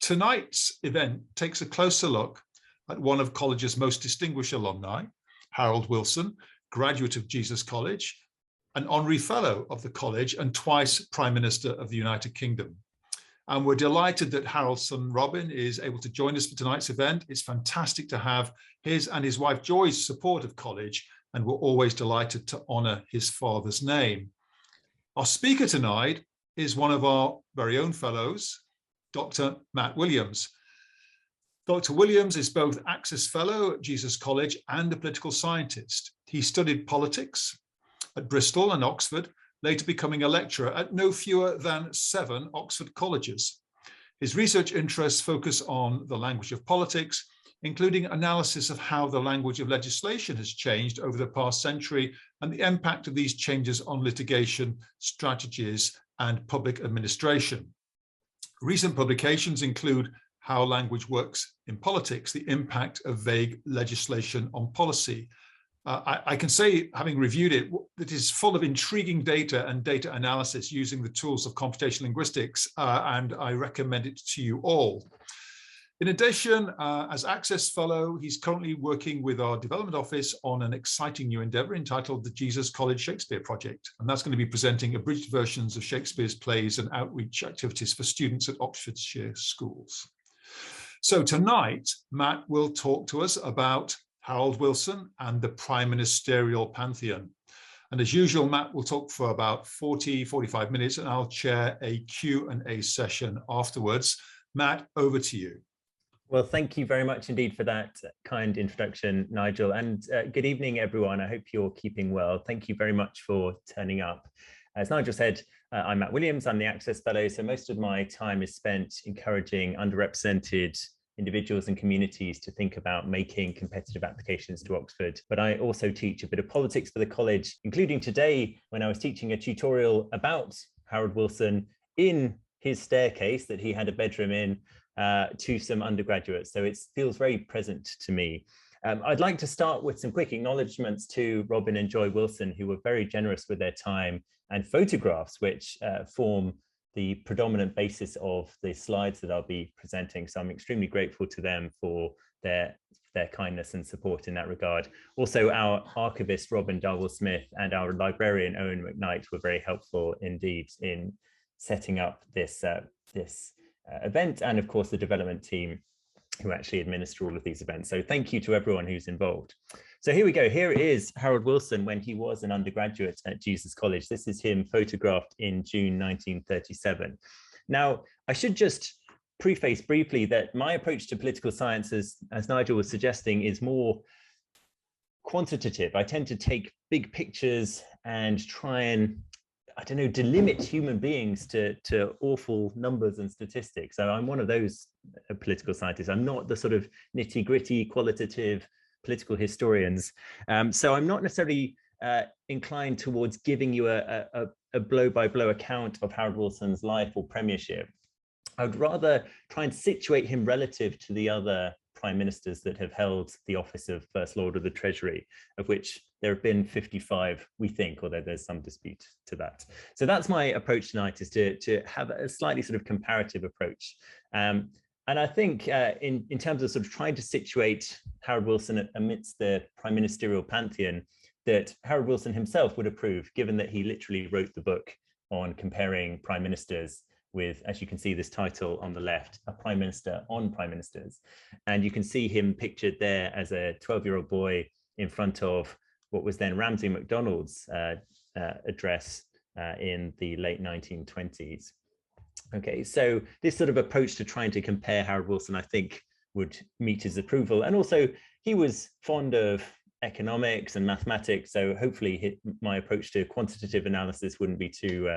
Tonight's event takes a closer look at one of college's most distinguished alumni, Harold Wilson, graduate of Jesus College, an honorary fellow of the college and twice Prime Minister of the United Kingdom. And we're delighted that Harold's son Robin is able to join us for tonight's event. It's fantastic to have his and his wife Joy's support of college, and we're always delighted to honour his father's name. Our speaker tonight is one of our very own fellows, Dr. Matt Williams. Dr. Williams is both Access Fellow at Jesus College and a political scientist. He studied politics at Bristol and Oxford, later becoming a lecturer at no fewer than 7 Oxford colleges. His research interests focus on the language of politics, including analysis of how the language of legislation has changed over the past century and the impact of these changes on litigation, strategies, and public administration. Recent publications include How Language Works in Politics, the Impact of Vague Legislation on Policy. I can say, having reviewed it, that it is full of intriguing data and data analysis using the tools of computational linguistics, and I recommend it to you all. In addition, as Access Fellow, he's currently working with our development office on an exciting new endeavour entitled the Jesus College Shakespeare Project, and that's going to be presenting abridged versions of Shakespeare's plays and outreach activities for students at Oxfordshire schools. So tonight, Matt will talk to us about Harold Wilson and the Prime Ministerial Pantheon. And as usual, Matt will talk for about 45 minutes, and I'll chair a Q&A session afterwards. Matt, over to you. Well, thank you very much indeed for that kind introduction, Nigel. And good evening, everyone. I hope you're keeping well. Thank you very much for turning up. As Nigel said, I'm Matt Williams. I'm the Access Fellow. So most of my time is spent encouraging underrepresented individuals and communities to think about making competitive applications to Oxford. But I also teach a bit of politics for the college, including today when I was teaching a tutorial about Harold Wilson in his staircase that he had a bedroom in to some undergraduates. So it feels very present to me. I'd like to start with some quick acknowledgements to Robin and Joy Wilson, who were very generous with their time and photographs, which form the predominant basis of the slides that I'll be presenting. So I'm extremely grateful to them for their kindness and support in that regard. Also, our archivist, Robin Darwell-Smith, and our librarian, Owen McKnight, were very helpful indeed in setting up this, event, and of course the development team who actually administer all of these events. So thank you to everyone who's involved. So here we go. Here is Harold Wilson when he was an undergraduate at Jesus College. This is him photographed in June 1937. Now, I should just preface briefly that my approach to political science, as Nigel was suggesting, is more quantitative. I tend to take big pictures and try and, I don't know, delimit human beings to awful numbers and statistics. So I'm one of those political scientists. I'm not the sort of nitty-gritty qualitative political historians. So I'm not necessarily inclined towards giving you a blow-by-blow account of Harold Wilson's life or premiership. I would rather try and situate him relative to the other prime ministers that have held the office of First Lord of the Treasury, of which there have been 55, we think, although there's some dispute to that. So that's my approach tonight, is to have a slightly sort of comparative approach. And I think in terms of sort of trying to situate Harold Wilson amidst the Prime Ministerial Pantheon, that Harold Wilson himself would approve, given that he literally wrote the book on comparing prime ministers with, as you can see, this title on the left, A Prime Minister on Prime Ministers. And you can see him pictured there as a 12-year-old boy in front of what was then Ramsay MacDonald's address in the late 1920s. Okay, so this sort of approach to trying to compare Harold Wilson, I think, would meet his approval. And also, he was fond of economics and mathematics, so hopefully my approach to quantitative analysis wouldn't be too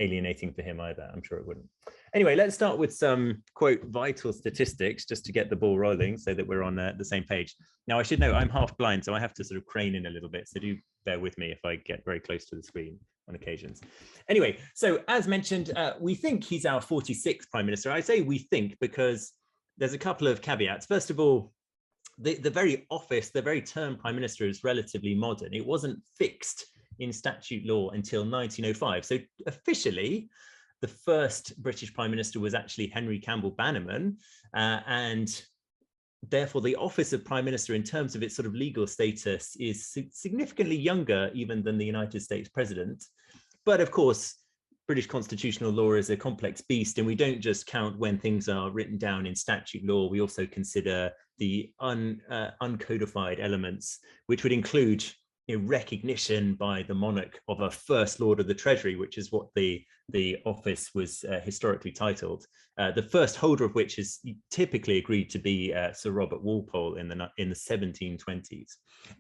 alienating for him either. I'm sure it wouldn't. Anyway, let's start with some, quote, vital statistics, just to get the ball rolling so that we're on the same page. Now, I should note I'm half blind, so I have to sort of crane in a little bit, so do bear with me if I get very close to the screen on occasions. Anyway, so as mentioned, we think he's our 46th Prime Minister. I say we think because there's a couple of caveats. First of all, the very office, the very term Prime Minister is relatively modern. It wasn't fixed in statute law until 1905. So officially, the first British Prime Minister was actually Henry Campbell Bannerman, and therefore the office of Prime Minister in terms of its sort of legal status is significantly younger even than the United States President. But of course, British constitutional law is a complex beast, and we don't just count when things are written down in statute law. We also consider the uncodified elements, which would include recognition by the monarch of a First Lord of the Treasury, which is what the office was historically titled. The first holder of which is typically agreed to be Sir Robert Walpole in the 1720s.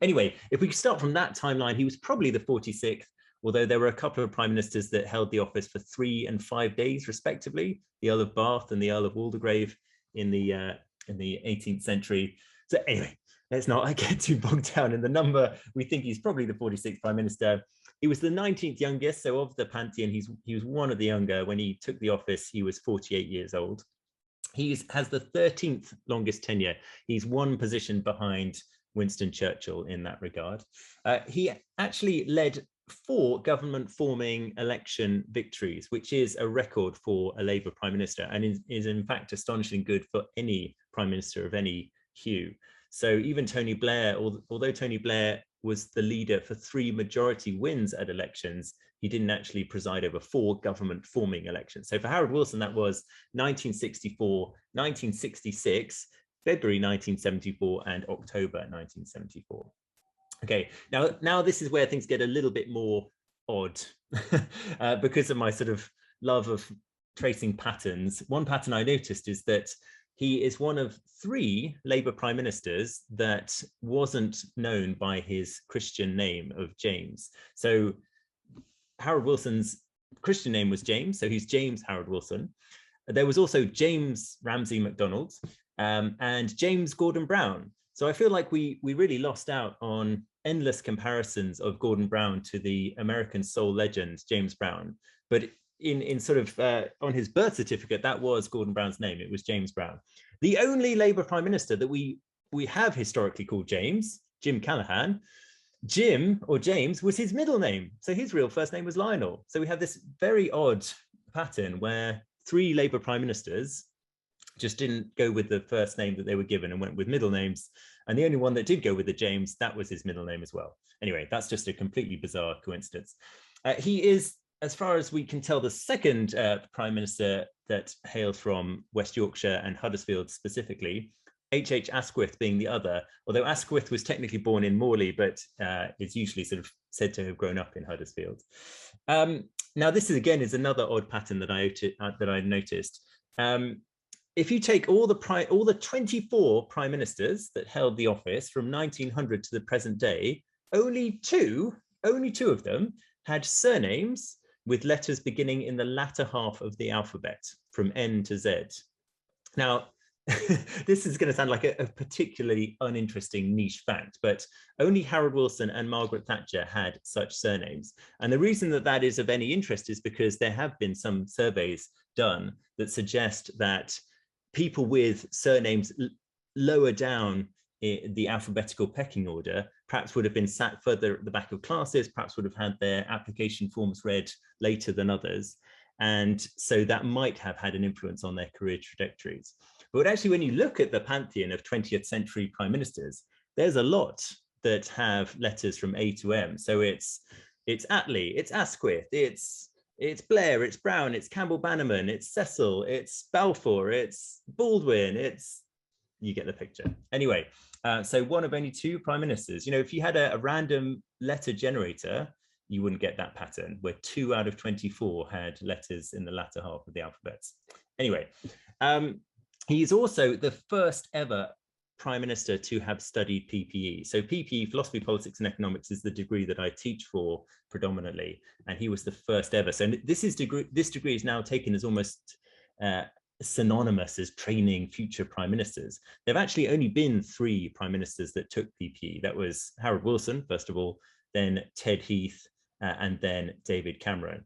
Anyway, if we start from that timeline, he was probably the 46th, although there were a couple of prime ministers that held the office for 3 and 5 days, respectively, the Earl of Bath and the Earl of Waldegrave in the 18th century. So anyway, let's not get too bogged down in the number. We think he's probably the 46th prime minister. He was the 19th youngest, so of the Pantheon, he was one of the younger. When he took the office, he was 48 years old. He has the 13th longest tenure. He's one position behind Winston Churchill in that regard. He actually led 4 government forming election victories, which is a record for a Labour prime minister, and is in fact astonishingly good for any prime minister of any hue. So even Tony Blair, although Tony Blair was the leader for 3 majority wins at elections, he didn't actually preside over 4 government forming elections. So for Harold Wilson, that was 1964, 1966, February 1974, and October 1974. Okay, now this is where things get a little bit more odd because of my sort of love of tracing patterns. One pattern I noticed is that he is one of 3 Labour prime ministers that wasn't known by his Christian name of James. So Harold Wilson's Christian name was James, so he's James Harold Wilson. There was also James Ramsay MacDonald and James Gordon Brown. So I feel like we really lost out on endless comparisons of Gordon Brown to the American soul legend James Brown. But in sort of on his birth certificate, that was Gordon Brown's name. It was James Brown. The only Labour prime minister that we have historically called James, Jim Callaghan, Jim or James was his middle name. So his real first name was Lionel. So we have this very odd pattern where 3 Labour prime ministers just didn't go with the first name that they were given and went with middle names. And the only one that did go with the James, that was his middle name as well. Anyway, that's just a completely bizarre coincidence. He is, as far as we can tell, the second prime minister that hails from West Yorkshire and Huddersfield specifically, H.H. Asquith being the other, although Asquith was technically born in Morley, but is usually sort of said to have grown up in Huddersfield. Now, this is another odd pattern that I noticed. If you take all the 24 prime ministers that held the office from 1900 to the present day, only two of them had surnames with letters beginning in the latter half of the alphabet, from N to Z. Now, this is going to sound like a particularly uninteresting niche fact, but only Harold Wilson and Margaret Thatcher had such surnames. And the reason that is of any interest is because there have been some surveys done that suggest that people with surnames lower down the alphabetical pecking order perhaps would have been sat further at the back of classes, perhaps would have had their application forms read later than others. And so that might have had an influence on their career trajectories. But actually, when you look at the pantheon of 20th century prime ministers, there's a lot that have letters from A to M. So it's Attlee, it's Asquith, it's Blair, it's Brown, it's Campbell Bannerman, it's Cecil, it's Balfour, it's Baldwin, you get the picture. Anyway, so one of only 2 prime ministers. If you had a random letter generator, you wouldn't get that pattern, where 2 out of 24 had letters in the latter half of the alphabets. Anyway, he's also the first ever prime minister to have studied PPE. So PPE, philosophy, politics and economics, is the degree that I teach for predominantly, and he was the first ever. So this degree is now taken as almost synonymous as training future prime ministers. There've actually only been 3 prime ministers that took PPE. That was Harold Wilson, first of all, then Ted Heath, and then David Cameron.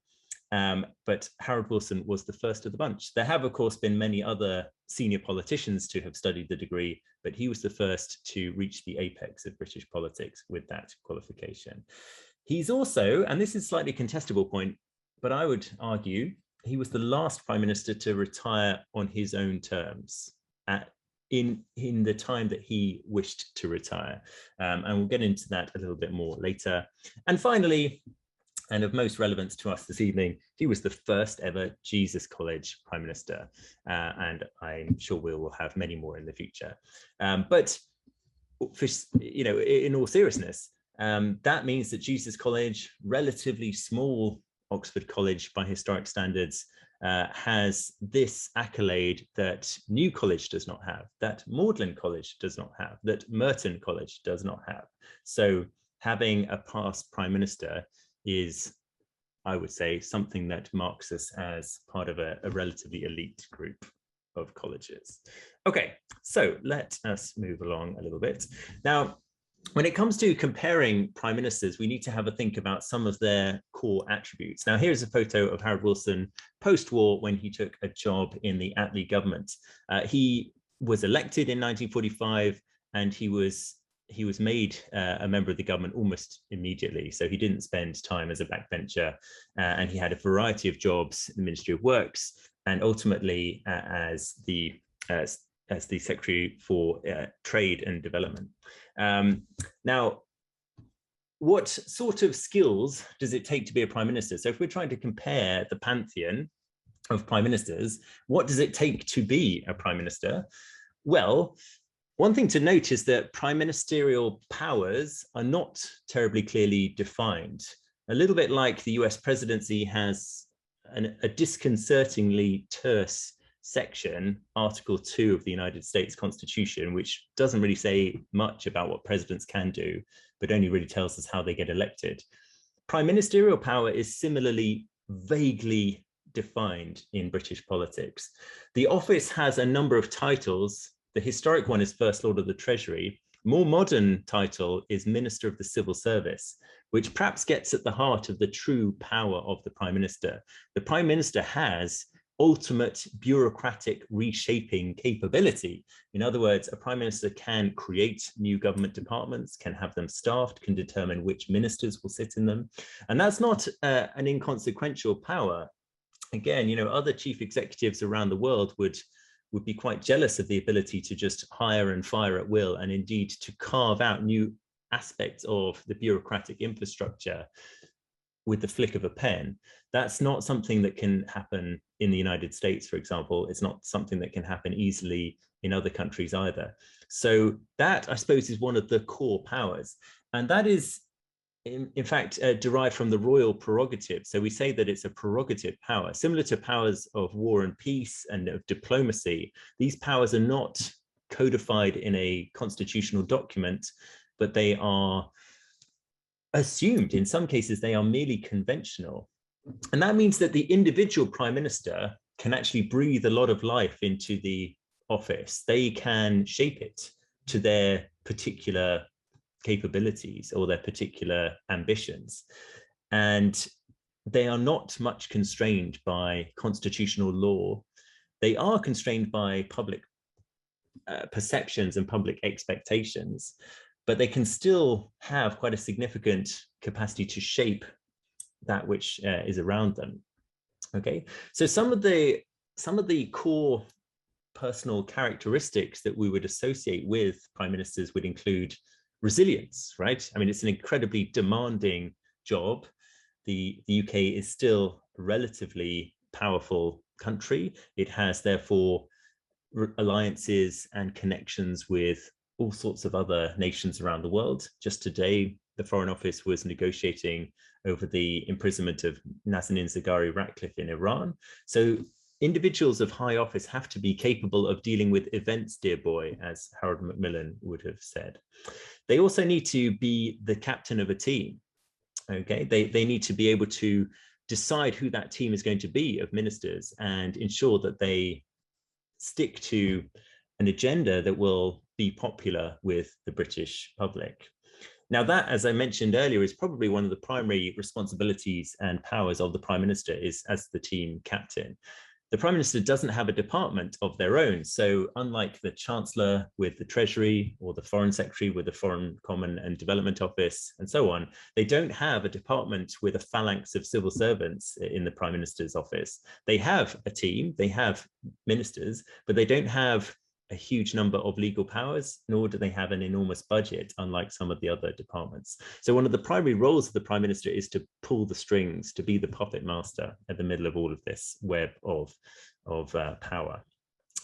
But Harold Wilson was the first of the bunch. There have, of course, been many other senior politicians to have studied the degree, but he was the first to reach the apex of British politics with that qualification. He's also, and this is a slightly contestable point, but I would argue he was the last prime minister to retire on his own terms in the time that he wished to retire. And we'll get into that a little bit more later. And finally, and of most relevance to us this evening, he was the first ever Jesus College Prime Minister. And I'm sure we will have many more in the future. But for, in all seriousness, that means that Jesus College, relatively small Oxford College by historic standards, has this accolade that New College does not have, that Magdalen College does not have, that Merton College does not have. So having a past Prime Minister is, I would say, something that marks us as part of a relatively elite group of colleges. Okay, so let us move along a little bit. Now, when it comes to comparing prime ministers, we need to have a think about some of their core attributes. Now, here's a photo of Harold Wilson post-war when he took a job in the Attlee government. He was elected in 1945, and he was made a member of the government almost immediately. So he didn't spend time as a backbencher, and he had a variety of jobs in the Ministry of Works, and ultimately as the Secretary for Trade and Development. Now, what sort of skills does it take to be a prime minister? So if we're trying to compare the pantheon of prime ministers, what does it take to be a prime minister? Well, one thing to note is that prime ministerial powers are not terribly clearly defined. A little bit like the US presidency has a disconcertingly terse section, Article 2 of the United States Constitution, which doesn't really say much about what presidents can do, but only really tells us how they get elected. Prime ministerial power is similarly vaguely defined in British politics. The office has a number of titles. The historic one is First Lord of the Treasury. More modern title is Minister of the Civil Service, which perhaps gets at the heart of the true power of the Prime Minister. The Prime Minister has ultimate bureaucratic reshaping capability. In other words, a prime minister can create new government departments, can have them staffed, can determine which ministers will sit in them. And that's not an inconsequential power. Again, other chief executives around the world would be quite jealous of the ability to just hire and fire at will, and indeed to carve out new aspects of the bureaucratic infrastructure with the flick of a pen. That's not something that can happen in the United States, for example. It's not something that can happen easily in other countries either. So that, I suppose, is one of the core powers. And that is, in fact, derived from the royal prerogative. So we say that it's a prerogative power, similar to powers of war and peace and of diplomacy. These powers are not codified in a constitutional document, but they are assumed. In some cases, they are merely conventional. And that means that the individual prime minister can actually breathe a lot of life into the office. They can shape it to their particular capabilities or their particular ambitions. And they are not much constrained by constitutional law. They are constrained by public perceptions and public expectations, but they can still have quite a significant capacity to shape that which is around them. Okay, so some of the core personal characteristics that we would associate with prime ministers would include resilience, right? I mean, it's an incredibly demanding job. The UK is still a relatively powerful country. It has therefore alliances and connections with all sorts of other nations around the world. Just today, the Foreign Office was negotiating over the imprisonment of Nazanin Zaghari Ratcliffe in Iran. So individuals of high office have to be capable of dealing with events, dear boy, as Harold Macmillan would have said. They also need to be the captain of a team. Okay, they need to be able to decide who that team is going to be of ministers and ensure that they stick to an agenda that will be popular with the British public. Now that, as I mentioned earlier, is probably one of the primary responsibilities and powers of the Prime Minister, is as the team captain. the Prime Minister doesn't have a department of their own. So unlike the Chancellor with the Treasury or the Foreign Secretary with the Foreign Common and Development Office and so on, they don't have a department with a phalanx of civil servants in the Prime Minister's office. They have a team, they have ministers, but they don't have a huge number of legal powers, nor do they have an enormous budget, unlike some of the other departments. So one of the primary roles of the Prime Minister is to pull the strings, to be the puppet master at the middle of all of this web of power.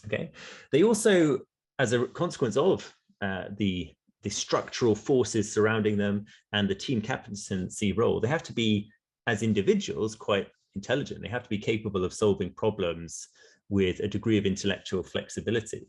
Okay. They also, as a consequence of the structural forces surrounding them and the team captaincy role, they have to be, as individuals, quite intelligent. They have to be capable of solving problems with a degree of intellectual flexibility.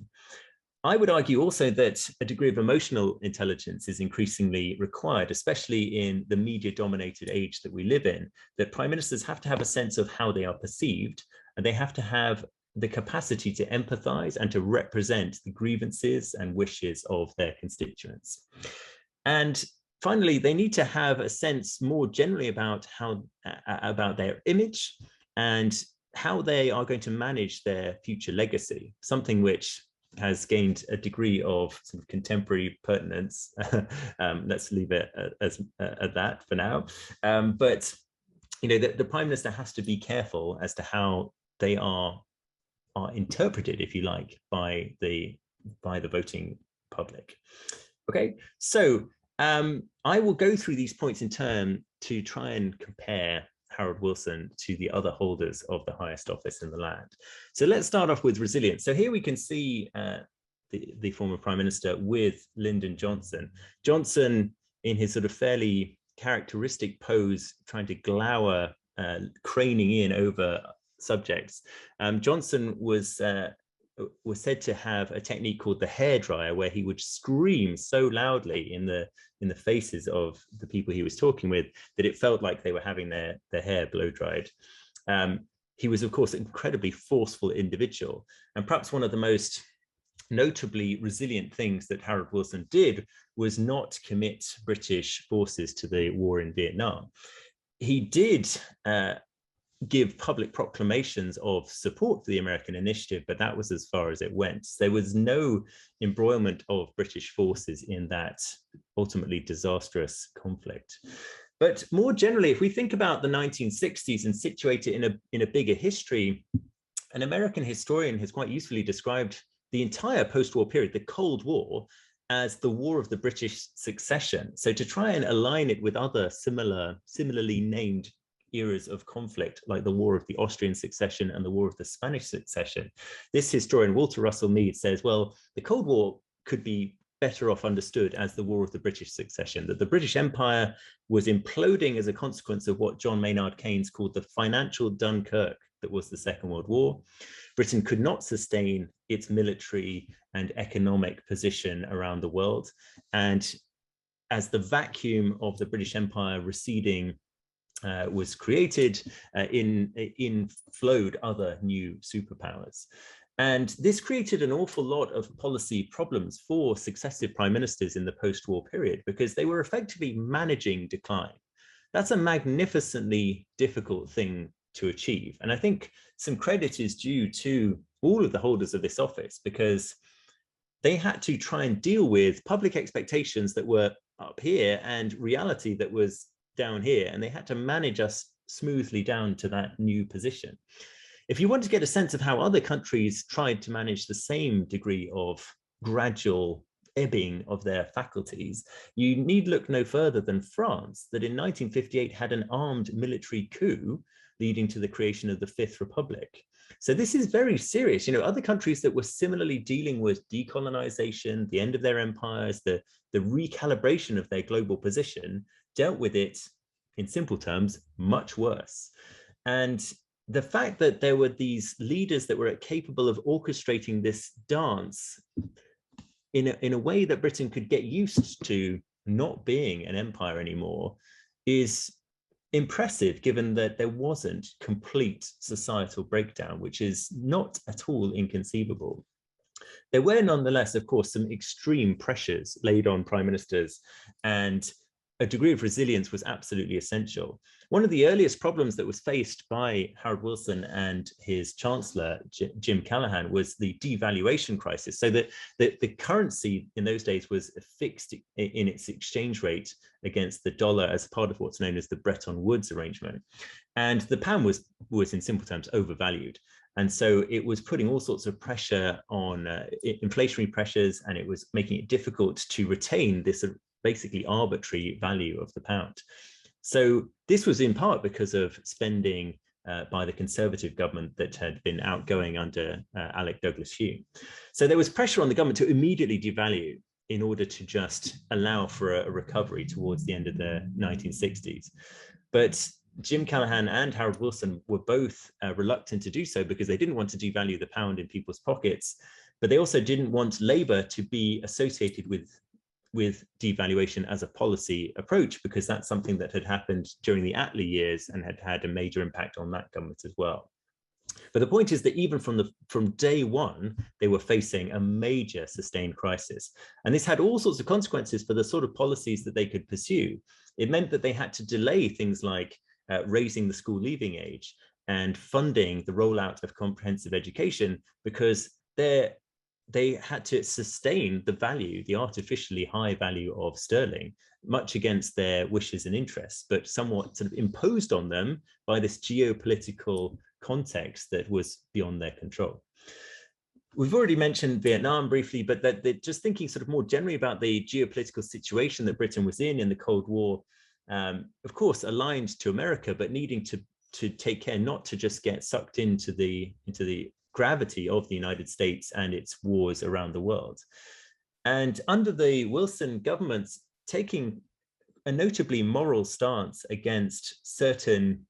I would argue also that a degree of emotional intelligence is increasingly required, especially in the media-dominated age that we live in, that prime ministers have to have a sense of how they are perceived, and they have to have the capacity to empathize and to represent the grievances and wishes of their constituents. And finally, they need to have a sense more generally about about their image and how they are going to manage their future legacy, something which has gained a degree of sort of contemporary pertinence. Let's leave it at that for now. But you know, the Prime Minister has to be careful as to how they are interpreted, if you like, by the voting public. Okay, so I will go through these points in turn to try and compare Harold Wilson to the other holders of the highest office in the land. So let's start off with resilience. So here we can see the former Prime Minister with Lyndon Johnson. Johnson, in his sort of fairly characteristic pose, trying to glower, craning in over subjects. Johnson was said to have a technique called the hairdryer, where he would scream so loudly in the faces of the people he was talking with that it felt like they were having their hair blow dried. He was, of course, an incredibly forceful individual, and perhaps one of the most notably resilient things that Harold Wilson did was not commit British forces to the war in Vietnam. He did give public proclamations of support for the American initiative, but that was as far as it went. There was no embroilment of British forces in that ultimately disastrous conflict. But more generally, if we think about the 1960s and situate it in a bigger history, an American historian has quite usefully described the entire post-war period, the Cold War, as the War of the British Succession. So to try and align it with other similarly named eras of conflict, like the War of the Austrian Succession and the War of the Spanish Succession, this historian, Walter Russell Mead, says, well, the Cold War could be better off understood as the War of the British Succession, that the British Empire was imploding as a consequence of what John Maynard Keynes called the financial Dunkirk that was the Second World War. Britain could not sustain its military and economic position around the world. And as the vacuum of the British Empire receding was created, in flowed other new superpowers. And this created an awful lot of policy problems for successive prime ministers in the post-war period, because they were effectively managing decline. That's a magnificently difficult thing to achieve. And I think some credit is due to all of the holders of this office, because they had to try and deal with public expectations that were up here and reality that was down here, and they had to manage us smoothly down to that new position. If you want to get a sense of how other countries tried to manage the same degree of gradual ebbing of their faculties, you need look no further than France, that in 1958 had an armed military coup leading to the creation of the Fifth Republic. So this is very serious. You know, other countries that were similarly dealing with decolonization, the end of their empires, the recalibration of their global position, dealt with it, in simple terms, much worse. And the fact that there were these leaders that were capable of orchestrating this dance in a way that Britain could get used to not being an empire anymore is impressive, given that there wasn't complete societal breakdown, which is not at all inconceivable. There were nonetheless, of course, some extreme pressures laid on prime ministers, and a degree of resilience was absolutely essential. One of the earliest problems that was faced by Harold Wilson and his chancellor, Jim Callaghan, was the devaluation crisis. So that the currency in those days was fixed in its exchange rate against the dollar as part of what's known as the Bretton Woods arrangement. And the pound was in simple terms overvalued. And so it was putting all sorts of pressure on inflationary pressures, and it was making it difficult to retain this basically arbitrary value of the pound. So this was in part because of spending by the Conservative government that had been outgoing under Alec Douglas-Home. So there was pressure on the government to immediately devalue in order to just allow for a recovery towards the end of the 1960s. But Jim Callaghan and Harold Wilson were both reluctant to do so because they didn't want to devalue the pound in people's pockets, but they also didn't want Labour to be associated with devaluation as a policy approach, because that's something that had happened during the Attlee years and had had a major impact on that government as well. But the point is that even from day one, they were facing a major sustained crisis. And this had all sorts of consequences for the sort of policies that they could pursue. It meant that they had to delay things like raising the school leaving age and funding the rollout of comprehensive education, because they had to sustain the value, the artificially high value of sterling, much against their wishes and interests, but somewhat sort of imposed on them by this geopolitical context that was beyond their control. We've already mentioned Vietnam briefly, but that just thinking sort of more generally about the geopolitical situation that Britain was in the Cold War, of course, aligned to America, but needing to take care not to just get sucked into the gravity of the United States and its wars around the world. And under the Wilson governments, taking a notably moral stance against certain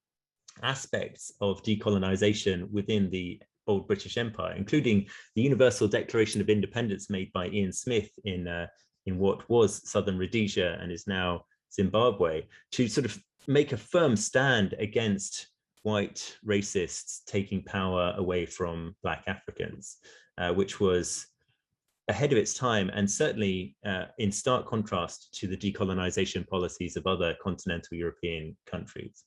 aspects of decolonization within the old British Empire, including the Universal Declaration of Independence made by Ian Smith in what was Southern Rhodesia and is now Zimbabwe, to sort of make a firm stand against white racists taking power away from Black Africans, which was ahead of its time and certainly in stark contrast to the decolonization policies of other continental European countries.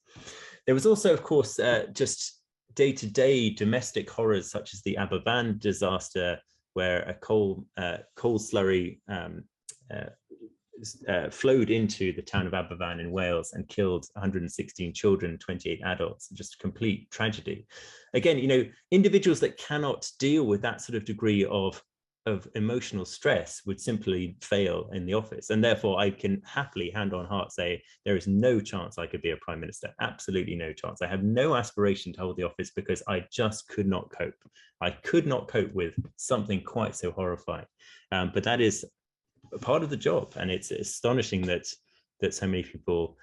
There was also, of course, just day-to-day domestic horrors such as the Aberfan disaster, where a coal slurry flowed into the town of Aberfan in Wales and killed 116 children, 28 adults, just a complete tragedy. Again, individuals that cannot deal with that sort of degree of emotional stress would simply fail in the office. And therefore, I can happily, hand on heart, say there is no chance I could be a prime minister. Absolutely no chance. I have no aspiration to hold the office because I just could not cope. I could not cope with something quite so horrifying. But that is part of the job, and it's astonishing that so many people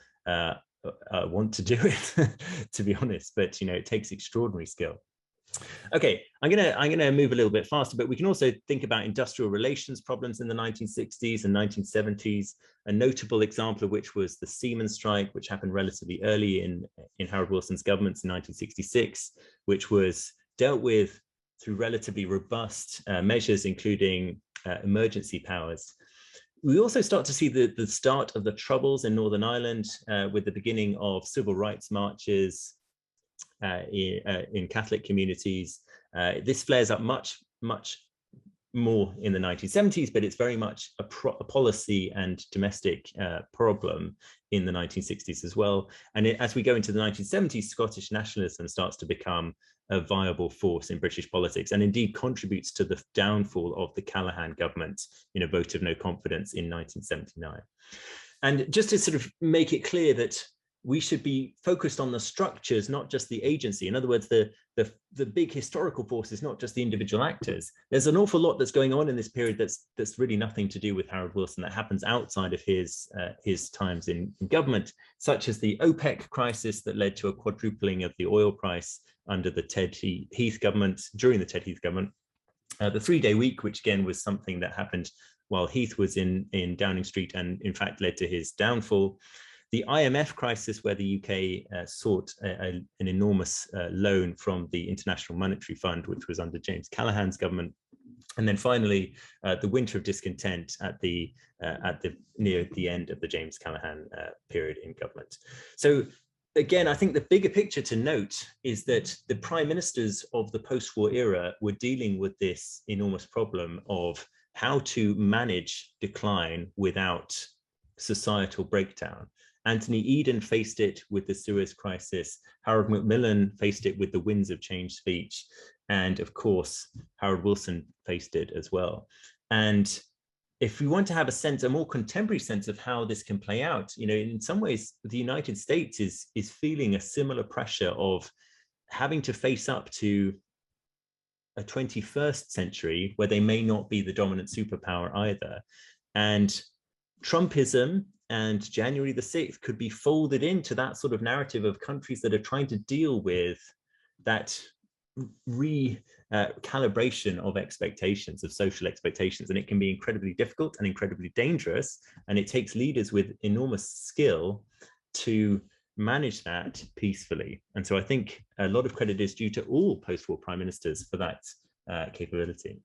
want to do it, to be honest. But it takes extraordinary skill. Okay, I'm gonna move a little bit faster, but we can also think about industrial relations problems in the 1960s and 1970s. A notable example of which was the Siemens strike, which happened relatively early in Harold Wilson's government in 1966, which was dealt with through relatively robust measures, including emergency powers. We also start to see the start of the Troubles in Northern Ireland with the beginning of civil rights marches in Catholic communities. This flares up much more in the 1970s, but it's very much a policy and domestic problem in the 1960s as well. And as we go into the 1970s, Scottish nationalism starts to become a viable force in British politics, and indeed contributes to the downfall of the Callaghan government in a vote of no confidence in 1979. And just to sort of make it clear that we should be focused on the structures, not just the agency. In other words, the big historical forces, not just the individual actors. There's an awful lot that's going on in this period that's really nothing to do with Harold Wilson, that happens outside of his times in government, such as the OPEC crisis that led to a quadrupling of the oil price under the Ted Heath government, during the Ted Heath government. The 3-day week, which again was something that happened while Heath was in Downing Street and in fact led to his downfall. The IMF crisis, where the UK sought an enormous loan from the International Monetary Fund, which was under James Callaghan's government. And then finally, the winter of discontent at near the end of the James Callaghan period in government. So again, I think the bigger picture to note is that the prime ministers of the post-war era were dealing with this enormous problem of how to manage decline without societal breakdown. Anthony Eden faced it with the Suez Crisis. Harold Macmillan faced it with the Winds of Change speech. And of course, Harold Wilson faced it as well. And if we want to have a more contemporary sense of how this can play out, in some ways, the United States is feeling a similar pressure of having to face up to a 21st century where they may not be the dominant superpower either. And Trumpism and January the 6th could be folded into that sort of narrative of countries that are trying to deal with that recalibration of expectations, of social expectations. And it can be incredibly difficult and incredibly dangerous. And it takes leaders with enormous skill to manage that peacefully. And so I think a lot of credit is due to all post-war prime ministers for that capability.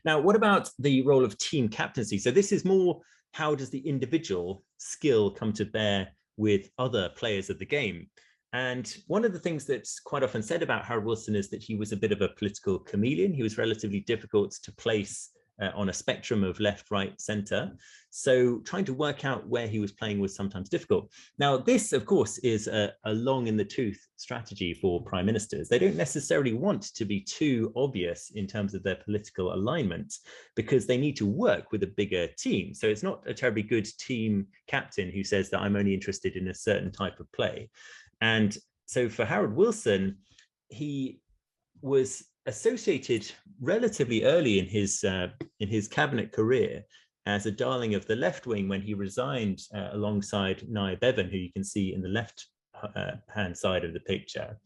Now, what about the role of team captaincy? So this is more, how does the individual skill come to bear with other players of the game? And one of the things that's quite often said about Harold Wilson is that he was a bit of a political chameleon. He was relatively difficult to place on a spectrum of left, right, center. So trying to work out where he was playing was sometimes difficult. Now, this, of course, is a long in the tooth strategy for prime ministers. They don't necessarily want to be too obvious in terms of their political alignment because they need to work with a bigger team. So it's not a terribly good team captain who says that I'm only interested in a certain type of play. And so for Harold Wilson, he was associated relatively early in his cabinet career as a darling of the left wing when he resigned alongside Nia Bevan, who you can see in the left hand side of the picture,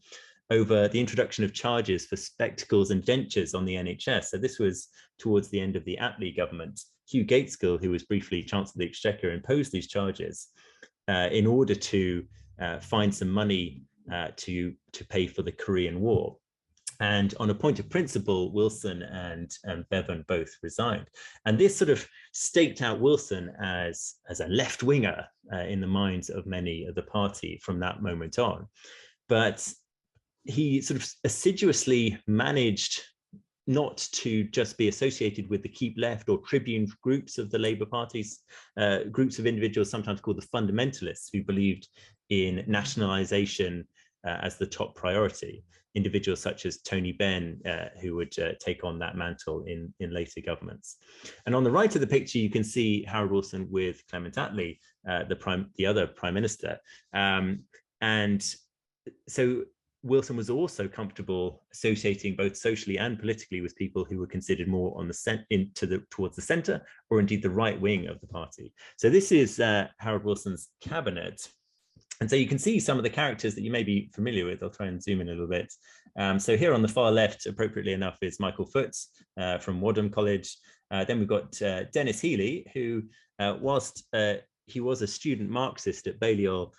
over the introduction of charges for spectacles and dentures on the NHS. So this was towards the end of the Attlee government. Hugh Gaitskell, who was briefly Chancellor of the Exchequer, imposed these charges in order to find some money to pay for the Korean War. And on a point of principle, Wilson and Bevan both resigned. And this sort of staked out Wilson as a left winger in the minds of many of the party from that moment on. But he sort of assiduously managed not to just be associated with the Keep Left or Tribune groups of the Labour parties, groups of individuals sometimes called the fundamentalists, who believed in nationalisation as the top priority. Individuals such as Tony Benn, who would take on that mantle in later governments. And on the right of the picture, you can see Harold Wilson with Clement Attlee, the other prime minister. And so Wilson was also comfortable associating both socially and politically with people who were considered more on the towards the centre, or indeed the right wing of the party. So this is Harold Wilson's cabinet. And so you can see some of the characters that you may be familiar with. I'll try and zoom in a little bit. So here on the far left, appropriately enough, is Michael Foot from Wadham College. Then we've got Dennis Healy, who, whilst he was a student Marxist at Balliol,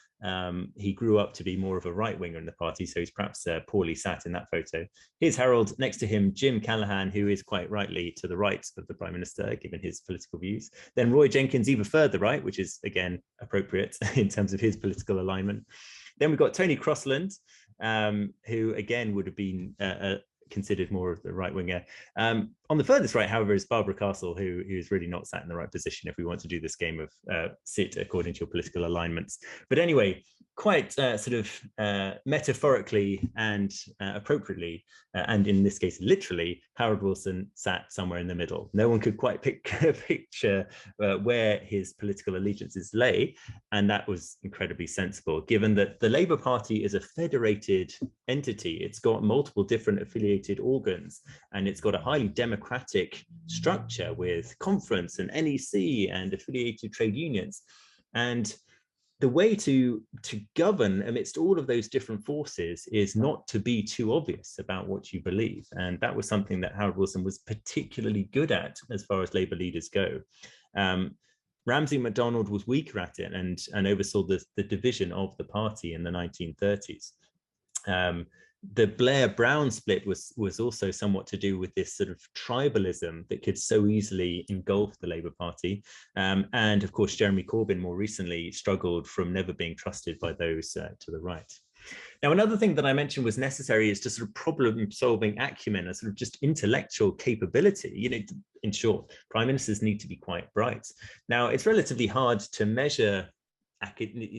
he grew up to be more of a right winger in the party, so he's perhaps poorly sat in that photo. Here's Harold, next to him Jim Callaghan, who is quite rightly to the right of the Prime Minister, given his political views. Then Roy Jenkins even further right, which is again appropriate in terms of his political alignment. Then we've got Tony Crossland, who again would have been considered more of the right winger. On the furthest right, however, is Barbara Castle, who is really not sat in the right position if we want to do this game of sit according to your political alignments. But anyway, quite sort of metaphorically and appropriately, and in this case, literally, Harold Wilson sat somewhere in the middle. No one could quite picture where his political allegiances lay, and that was incredibly sensible, given that the Labour Party is a federated entity. It's got multiple different affiliated organs, and it's got a highly democratic structure with conference and NEC and affiliated trade unions. And the way to govern amidst all of those different forces is not to be too obvious about what you believe. And that was something that Harold Wilson was particularly good at as far as Labour leaders go. Ramsay MacDonald was weaker at it and oversaw the division of the party in the 1930s. the Blair-Brown split was also somewhat to do with this sort of tribalism that could so easily engulf the Labour Party. And of course, Jeremy Corbyn more recently struggled from never being trusted by those to the right. Now, another thing that I mentioned was necessary is just sort of problem-solving acumen, a sort of just intellectual capability. You know, in short, prime ministers need to be quite bright. Now, it's relatively hard to measure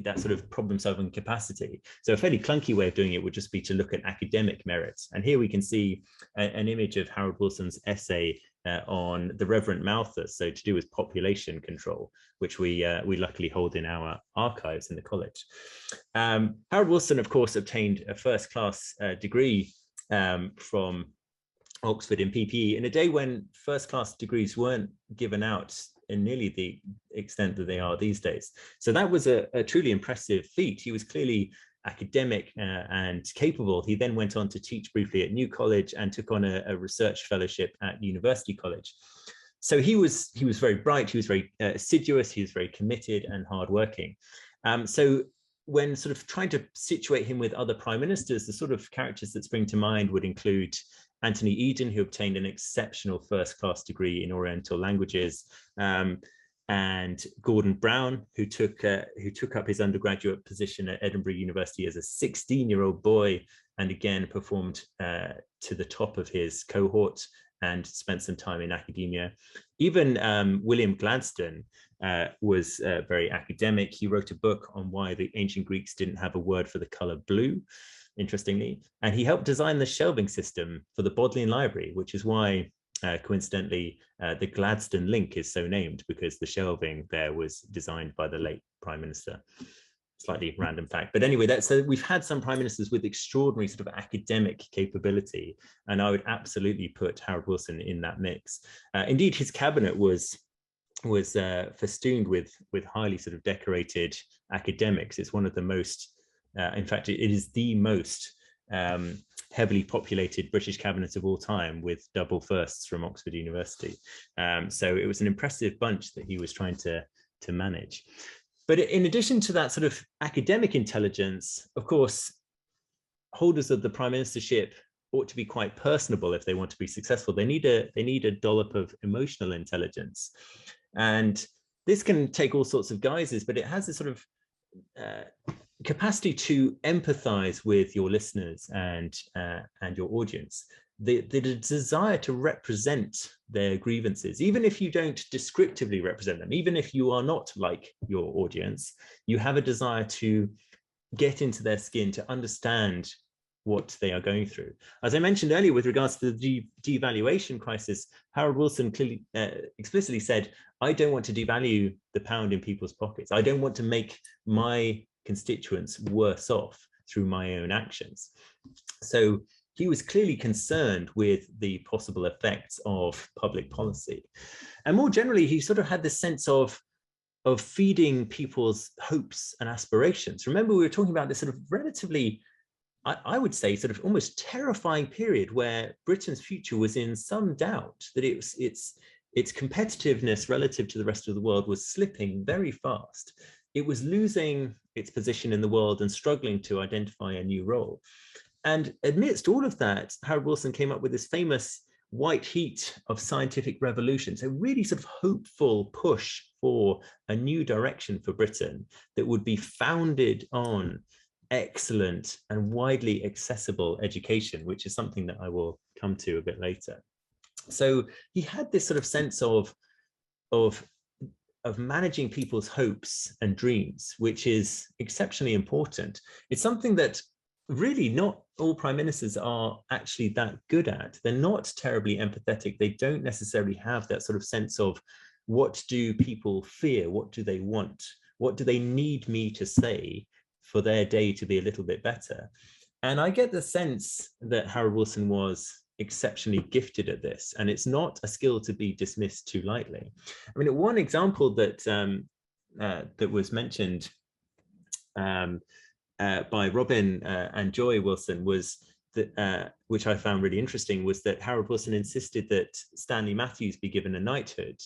that sort of problem-solving capacity. So a fairly clunky way of doing it would just be to look at academic merits. And here we can see an image of Harold Wilson's essay on the Reverend Malthus, so to do with population control, which we luckily hold in our archives in the college. Harold Wilson, of course, obtained a first-class degree from Oxford in PPE in a day when first-class degrees weren't given out in nearly the extent that they are these days. So that was a truly impressive feat. He was clearly academic and capable. He then went on to teach briefly at New College and took on a research fellowship at University College. So he was very bright, he was very assiduous, he was very committed and hardworking. So when sort of trying to situate him with other prime ministers, the sort of characters that spring to mind would include Anthony Eden, who obtained an exceptional first-class degree in Oriental languages, and Gordon Brown, who took up his undergraduate position at Edinburgh University as a 16-year-old boy, and again performed to the top of his cohort and spent some time in academia. Even William Gladstone was very academic. He wrote a book on why the ancient Greeks didn't have a word for the color blue, interestingly, and he helped design the shelving system for the Bodleian Library, which is why, coincidentally, the Gladstone link is so named, because the shelving there was designed by the late Prime Minister. Slightly random fact, but anyway, so we've had some prime ministers with extraordinary sort of academic capability, and I would absolutely put Harold Wilson in that mix. Indeed, his cabinet was festooned with highly sort of decorated academics. It's one of the most, in fact, it is the most heavily populated British cabinet of all time, with double firsts from Oxford University. So it was an impressive bunch that he was trying to manage. But in addition to that sort of academic intelligence, of course, holders of the prime ministership ought to be quite personable if they want to be successful. They need a dollop of emotional intelligence. And this can take all sorts of guises, but it has a sort of capacity to empathize with your listeners and your audience. The desire to represent their grievances, even if you don't descriptively represent them, even if you are not like your audience, you have a desire to get into their skin, to understand what they are going through. As I mentioned earlier, with regards to the devaluation crisis, Harold Wilson clearly explicitly said, I don't want to devalue the pound in people's pockets. I don't want to make my constituents worse off through my own actions. So he was clearly concerned with the possible effects of public policy. And more generally, he sort of had this sense of feeding people's hopes and aspirations. Remember, we were talking about this sort of relatively, I would say, sort of almost terrifying period where Britain's future was in some doubt, that its competitiveness relative to the rest of the world was slipping very fast. It was losing its position in the world and struggling to identify a new role. And amidst all of that, Harold Wilson came up with this famous white heat of scientific revolution. So really sort of hopeful push for a new direction for Britain that would be founded on excellent and widely accessible education, which is something that I will come to a bit later. So he had this sort of sense of managing people's hopes and dreams, which is exceptionally important. It's something that really not all prime ministers are actually that good at. They're not terribly empathetic. They don't necessarily have that sort of sense of, what do people fear? What do they want? What do they need me to say for their day to be a little bit better? And I get the sense that Harold Wilson was exceptionally gifted at this, and it's not a skill to be dismissed too lightly. I mean, one example that that was mentioned by Robin and Joy Wilson was that, which I found really interesting, was that Harold Wilson insisted that Stanley Matthews be given a knighthood.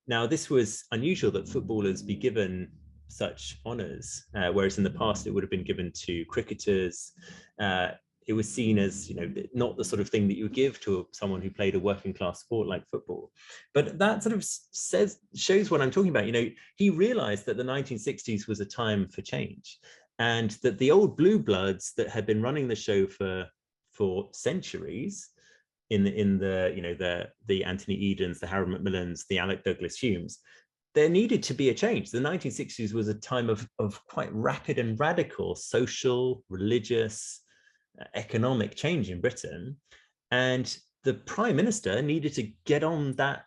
Now, this was unusual that footballers be given such honours, whereas in the past it would have been given to cricketers. it was seen as, not the sort of thing that you would give to someone who played a working class sport like football. But that sort of shows what I'm talking about. He realized that the 1960s was a time for change, and that the old blue bloods that had been running the show for centuries, in the Anthony Edens, the Harold Macmillans, the Alec Douglas Humes, there needed to be a change. The 1960s was a time of quite rapid and radical social, religious, economic change in Britain, and the Prime Minister needed to get on that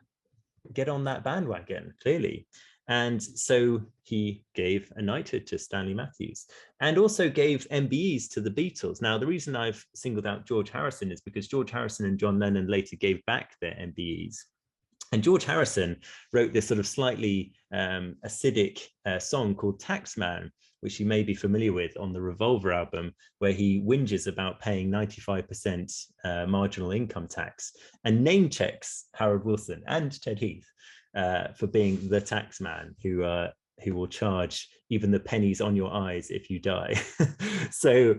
bandwagon, clearly. And so he gave a knighthood to Stanley Matthews, and also gave MBEs to the Beatles. Now, the reason I've singled out George Harrison is because George Harrison and John Lennon later gave back their MBEs. And George Harrison wrote this sort of slightly acidic song called Taxman, which you may be familiar with, on the Revolver album, where he whinges about paying 95% marginal income tax, and name checks Harold Wilson and Ted Heath for being the tax man who will charge even the pennies on your eyes if you die. So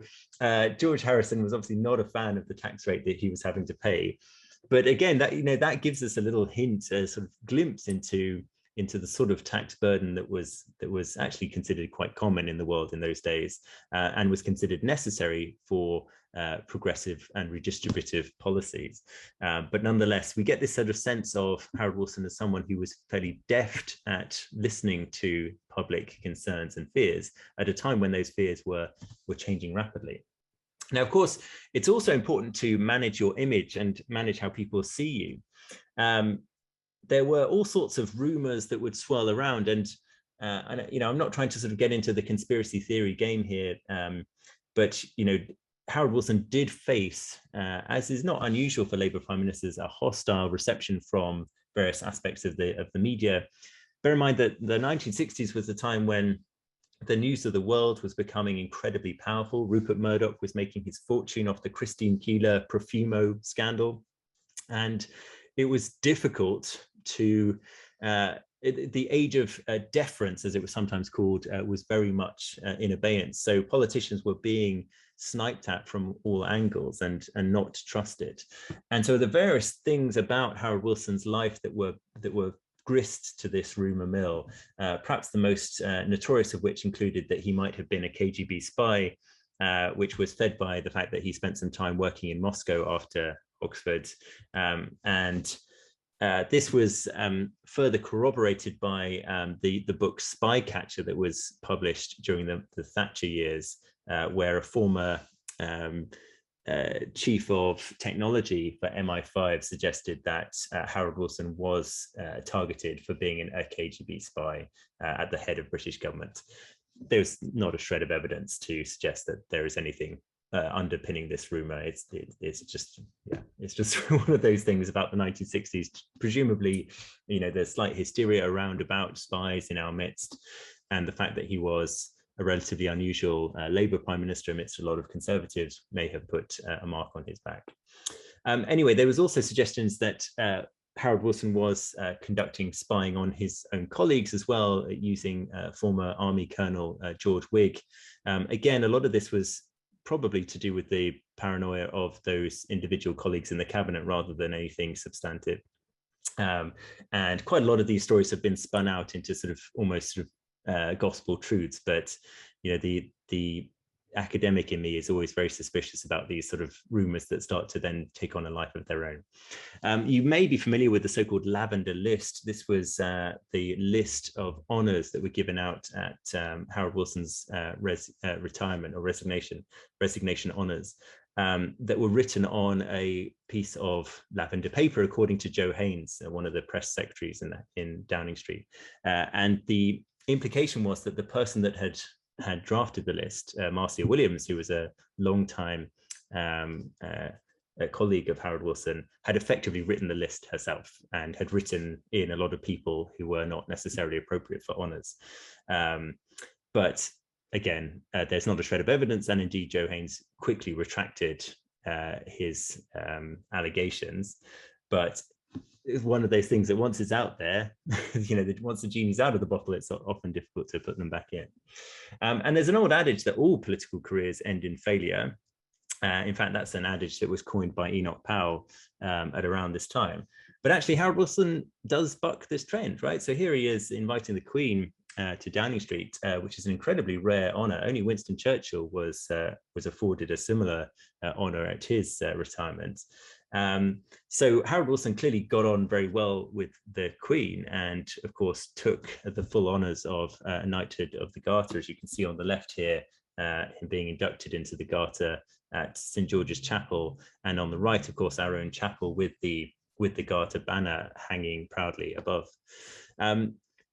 George Harrison was obviously not a fan of the tax rate that he was having to pay. But again, that gives us a little hint, a sort of glimpse into the sort of tax burden that was actually considered quite common in the world in those days, and was considered necessary for progressive and redistributive policies. But nonetheless, we get this sort of sense of Harold Wilson as someone who was fairly deft at listening to public concerns and fears at a time when those fears were changing rapidly. Now, of course, it's also important to manage your image and manage how people see you. There were all sorts of rumors that would swirl around, and I'm not trying to sort of get into the conspiracy theory game here, but Harold Wilson did face, as is not unusual for Labour prime ministers, a hostile reception from various aspects of the media. Bear in mind that the 1960s was the time when the news of the world was becoming incredibly powerful. Rupert Murdoch was making his fortune off the Christine Keeler Profumo scandal. And it was difficult to, the age of deference, as it was sometimes called, was very much in abeyance. So politicians were being sniped at from all angles and not trusted. And so the various things about Harold Wilson's life that were grist to this rumor mill, perhaps the most notorious of which included that he might have been a KGB spy, which was fed by the fact that he spent some time working in Moscow after Oxford. This was further corroborated by the book Spycatcher that was published during the Thatcher years, where a former chief of technology for MI5 suggested that Harold Wilson was targeted for being a KGB spy at the head of British government. There's not a shred of evidence to suggest that there is anything underpinning this rumor. It's just one of those things about the 1960s. Presumably, there's slight hysteria about spies in our midst, and the fact that he was a relatively unusual Labour prime minister amidst a lot of Conservatives may have put a mark on his back. Anyway, there was also suggestions that Harold Wilson was conducting spying on his own colleagues as well, using former Army Colonel George Wigg. Again, a lot of this was probably to do with the paranoia of those individual colleagues in the cabinet rather than anything substantive. And quite a lot of these stories have been spun out into almost gospel truths, but the academic in me is always very suspicious about these sort of rumors that start to then take on a life of their own. You may be familiar with the so-called Lavender List. This was the list of honors that were given out at Harold Wilson's retirement or resignation honors, that were written on a piece of lavender paper, according to Joe Haynes, one of the press secretaries in Downing Street. And the implication was that the person that had drafted the list, Marcia Williams, who was a long-time colleague of Harold Wilson, had effectively written the list herself and had written in a lot of people who were not necessarily appropriate for honours. But again, there's not a shred of evidence, and indeed Joe Haynes quickly retracted his allegations. But it's one of those things that once it's out there, once the genie's out of the bottle, it's often difficult to put them back in. And there's an old adage that all political careers end in failure. In fact, that's an adage that was coined by Enoch Powell at around this time. But actually, Harold Wilson does buck this trend, right? So here he is inviting the Queen to Downing Street, which is an incredibly rare honor. Only Winston Churchill was afforded a similar honor at his retirement. So Harold Wilson clearly got on very well with the Queen, and of course took the full honors of knighthood of the Garter, as you can see on the left here, him being inducted into the Garter at St George's Chapel, and on the right, of course, our own chapel with the Garter banner hanging proudly above.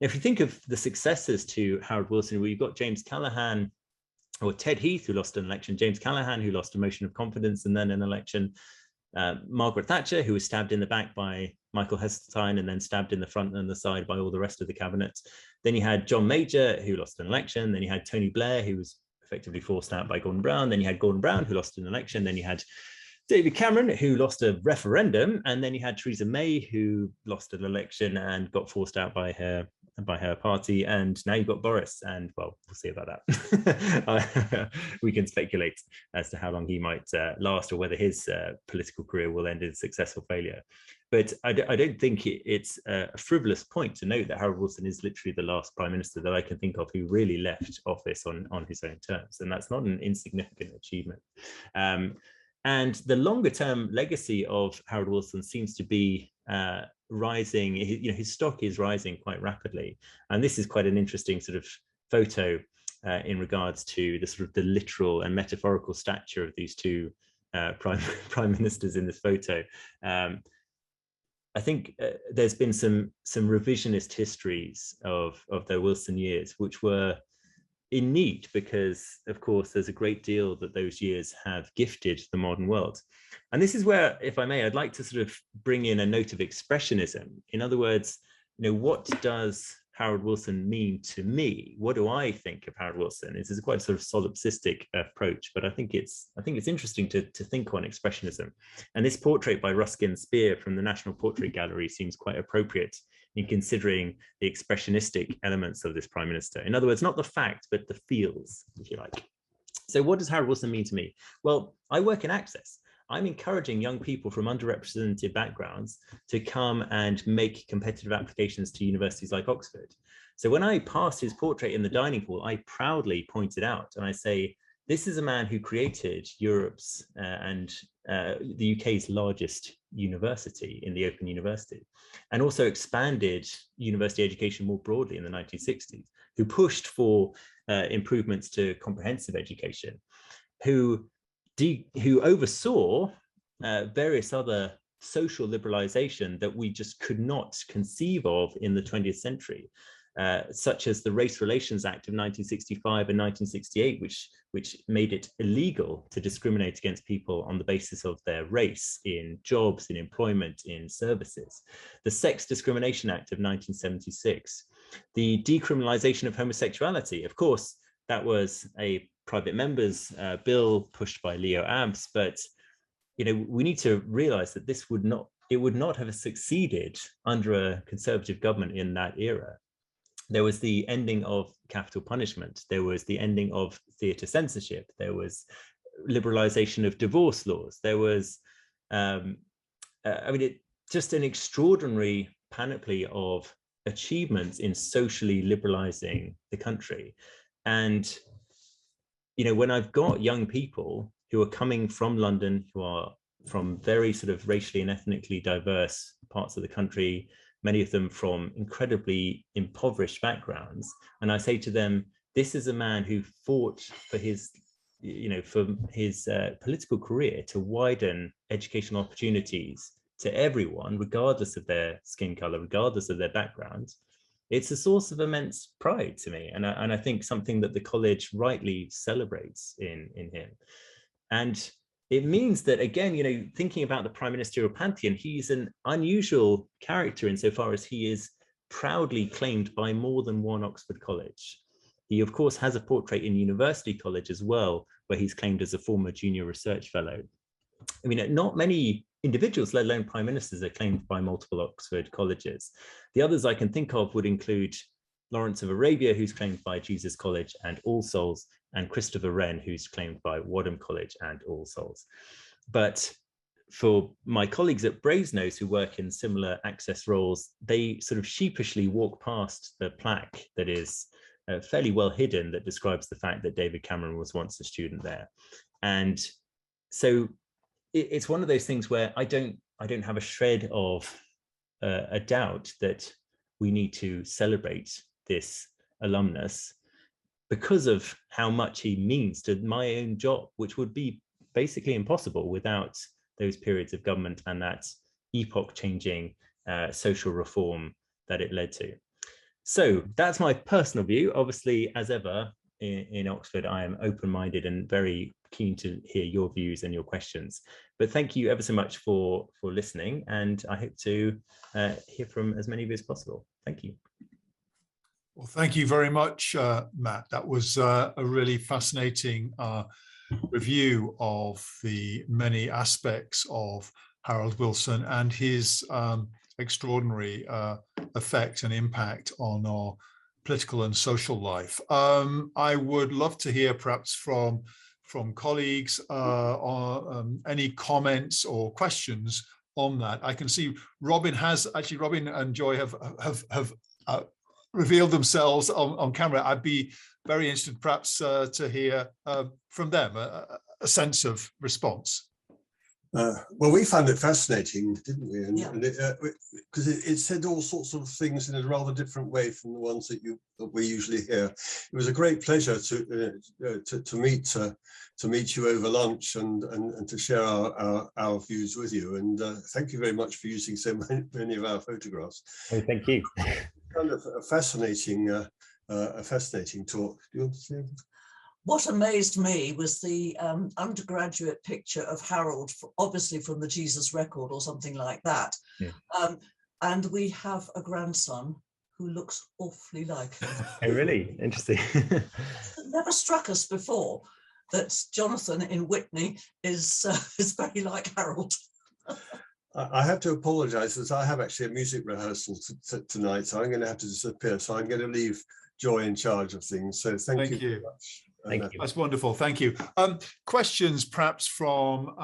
If you think of the successors to Harold Wilson, we've got James Callaghan, or Ted Heath, who lost an election, James Callaghan, who lost a motion of confidence and then an election, Margaret Thatcher, who was stabbed in the back by Michael Heseltine and then stabbed in the front and the side by all the rest of the cabinet. Then you had John Major, who lost an election. Then you had Tony Blair, who was effectively forced out by Gordon Brown. Then you had Gordon Brown, who lost an election. Then you had David Cameron, who lost a referendum. And then you had Theresa May, who lost an election and got forced out by her party. And now you've got Boris, and well, we'll see about that. We can speculate as to how long he might last, or whether his political career will end in successful failure. But I don't think it's a frivolous point to note that Harold Wilson is literally the last prime minister that I can think of who really left office on his own terms, and that's not an insignificant achievement. And the longer term legacy of Harold Wilson seems to be rising. His stock is rising quite rapidly, and this is quite an interesting sort of photo in regards to the sort of the literal and metaphorical stature of these two prime ministers in this photo. I think there's been some revisionist histories of the Wilson years, which were in need because, of course, there's a great deal that those years have gifted the modern world. And this is where, if I may, I'd like to sort of bring in a note of expressionism. In other words, what does Harold Wilson mean to me? What do I think of Harold Wilson? This is quite a sort of solipsistic approach, but I think it's interesting to think on expressionism. And this portrait by Ruskin Spear from the National Portrait Gallery seems quite appropriate in considering the expressionistic elements of this prime minister. In other words, not the fact, but the feels, if you like. So what does Harold Wilson mean to me? Well, I work in Access. I'm encouraging young people from underrepresented backgrounds to come and make competitive applications to universities like Oxford. So when I passed his portrait in the dining hall, I proudly pointed out, and I say, this is a man who created Europe's and the UK's largest university in the Open University, and also expanded university education more broadly in the 1960s, who pushed for improvements to comprehensive education, who oversaw various other social liberalization that we just could not conceive of in the 20th century, such as the Race Relations Act of 1965 and 1968, which made it illegal to discriminate against people on the basis of their race in jobs, in employment, in services. The Sex Discrimination Act of 1976, the decriminalization of homosexuality. Of course, that was a private member's bill pushed by Leo Abs, but we need to realize that it would not have succeeded under a conservative government in that era. There was the ending of capital punishment. There was the ending of theatre censorship. There was liberalization of divorce laws. There was, just an extraordinary panoply of achievements in socially liberalizing the country. And, when I've got young people who are coming from London, who are from very sort of racially and ethnically diverse parts of the country, many of them from incredibly impoverished backgrounds. And I say to them, this is a man who fought for his political career to widen educational opportunities to everyone, regardless of their skin color, regardless of their background. It's a source of immense pride to me. And I think something that the college rightly celebrates in him. And it means that, again, thinking about the Prime Ministerial Pantheon, he's an unusual character insofar as he is proudly claimed by more than one Oxford college. He, of course, has a portrait in University College as well, where he's claimed as a former junior research fellow. Not many individuals, let alone prime ministers, are claimed by multiple Oxford colleges. The others I can think of would include Lawrence of Arabia, who's claimed by Jesus College and All Souls, and Christopher Wren, who's claimed by Wadham College and All Souls. But for my colleagues at Brasenose who work in similar access roles, they sort of sheepishly walk past the plaque that is fairly well hidden that describes the fact that David Cameron was once a student there. And so it's one of those things where I don't have a shred of a doubt that we need to celebrate this alumnus because of how much he means to my own job, which would be basically impossible without those periods of government and that epoch-changing social reform that it led to. So that's my personal view. Obviously, as ever, in Oxford, I am open-minded and very keen to hear your views and your questions. But thank you ever so much for listening, and I hope to hear from as many of you as possible. Thank you. Well, thank you very much, Matt. That was a really fascinating review of the many aspects of Harold Wilson and his extraordinary effect and impact on our political and social life. I would love to hear perhaps from colleagues on any comments or questions on that. I can see Robin and Joy have revealed themselves on camera. I'd be very interested perhaps to hear from them a sense of response. Well, we found it fascinating, didn't we? And, yeah. Because it said all sorts of things in a rather different way from the ones that we usually hear. It was a great pleasure to meet you over lunch and to share our views with you. And thank you very much for using so many of our photographs. Oh, thank you. Kind of a fascinating talk. Do you want to say? What amazed me was the undergraduate picture of Harold, obviously from the Jesus Record or something like that. Yeah. And we have a grandson who looks awfully like him. Oh, really? Interesting. It never struck us before that Jonathan in Whitney is very like Harold. I have to apologise as I have actually a music rehearsal tonight, so I'm going to have to disappear. So I'm going to leave Joy in charge of things. So thank you very much. Thank you. That's wonderful. Thank you. Questions perhaps from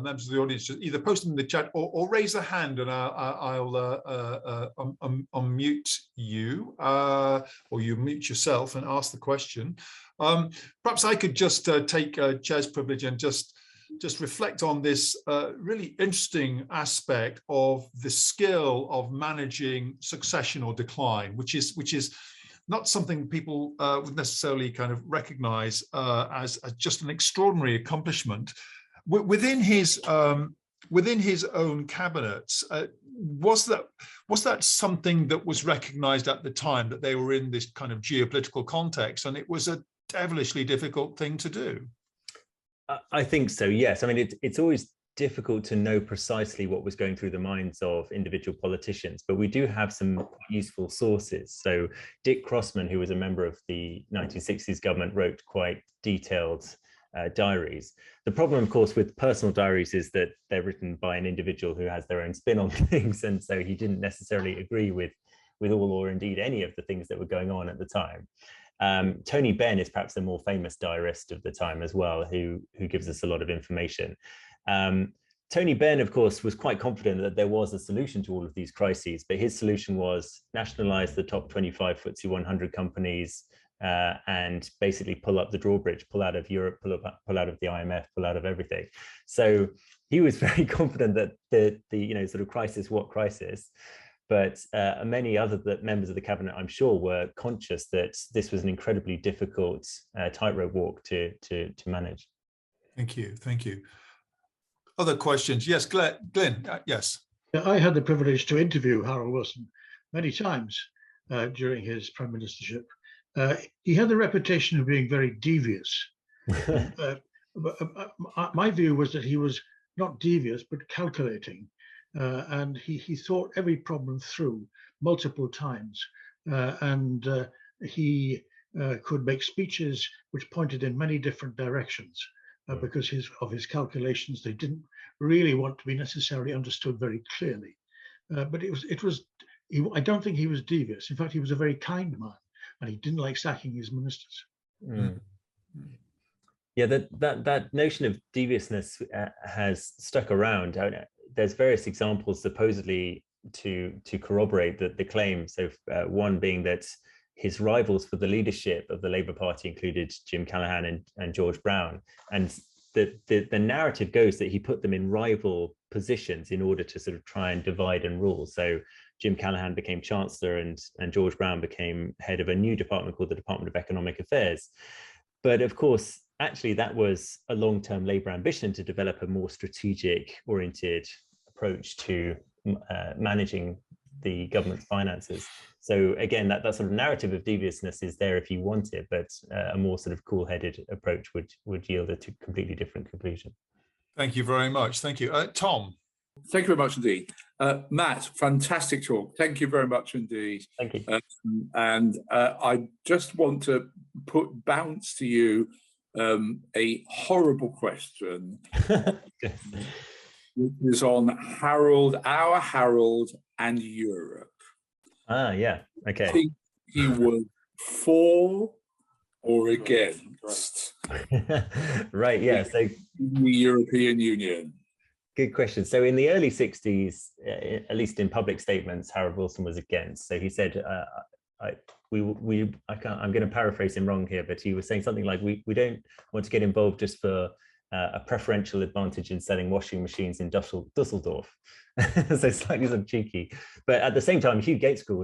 members of the audience, just either post them in the chat or raise a hand and I'll unmute you or you mute yourself and ask the question. Perhaps I could just take chair's privilege and just reflect on this really interesting aspect of the skill of managing succession or decline, which is not something people would necessarily kind of recognize as just an extraordinary accomplishment. Within his own cabinets, was that something that was recognized at the time, that they were in this kind of geopolitical context and it was a devilishly difficult thing to do? I think so, yes. I mean, it's always difficult to know precisely what was going through the minds of individual politicians, but we do have some useful sources. So Dick Crossman, who was a member of the 1960s government, wrote quite detailed diaries. The problem, of course, with personal diaries is that they're written by an individual who has their own spin on things, and so he didn't necessarily agree with all or indeed any of the things that were going on at the time. Tony Benn is perhaps the more famous diarist of the time as well, who gives us a lot of information. Tony Benn, of course, was quite confident that there was a solution to all of these crises, but his solution was nationalize the top 25 FTSE 100 companies and basically pull up the drawbridge, pull out of Europe, pull out of the IMF, pull out of everything. So he was very confident that the sort of crisis, what crisis? But many other members of the cabinet, I'm sure, were conscious that this was an incredibly difficult tightrope walk to manage. Thank you. Thank you. Other questions? Yes, Glenn, yes. I had the privilege to interview Harold Wilson many times during his prime ministership. He had the reputation of being very devious. My view was that he was not devious, but calculating. And he thought every problem through multiple times. And he could make speeches which pointed in many different directions. Because of his calculations, they didn't really want to be necessarily understood very clearly. But it was I don't think he was devious. In fact, he was a very kind man, and he didn't like sacking his ministers. Mm. Yeah, that notion of deviousness has stuck around. There's various examples supposedly to corroborate the claim. So one being that his rivals for the leadership of the Labour Party included Jim Callaghan and George Brown, and the narrative goes that he put them in rival positions in order to sort of try and divide and rule. So Jim Callaghan became Chancellor and George Brown became head of a new department called the Department of Economic Affairs. But of course, actually, that was a long-term Labour ambition to develop a more strategic-oriented approach to managing the government's finances. So again, that sort of narrative of deviousness is there if you want it, but a more sort of cool-headed approach would yield a completely different conclusion. Thank you very much. Thank you. Tom. Thank you very much indeed. Matt, fantastic talk. Thank you very much indeed. Thank you. And I just want to bounce to you a horrible question. Which is on Harold, our Harold and Europe. Ah, yeah, okay. I think he was for or against right, yeah. So the European Union. Good question. So in the early 60s, at least in public statements, Harold Wilson was against. So he said, I'm going to paraphrase him wrong here, but he was saying something like, we don't want to get involved just for a preferential advantage in selling washing machines in Dusseldorf. So slightly sort of cheeky. But at the same time, Hugh Gaitskell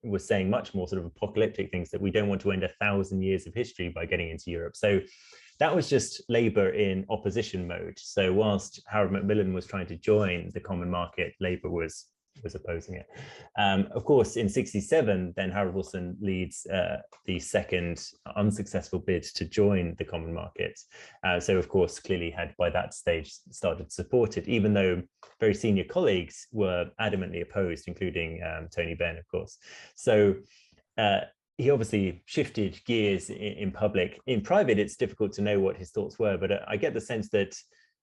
was saying much more sort of apocalyptic things, that we don't want to end 1,000 years of history by getting into Europe. So that was just Labour in opposition mode. So whilst Harold Macmillan was trying to join the common market, Labour was opposing it. Of course, in 67, then Harold Wilson leads the second unsuccessful bid to join the common market. So of course, clearly had by that stage started to support it, even though very senior colleagues were adamantly opposed, including Tony Benn, of course. So he obviously shifted gears in public. In private, it's difficult to know what his thoughts were, but I get the sense that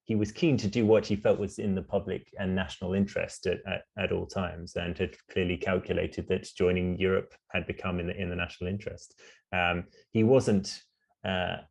he was keen to do what he felt was in the public and national interest at all times, and had clearly calculated that joining Europe had become in the national interest. He wasn't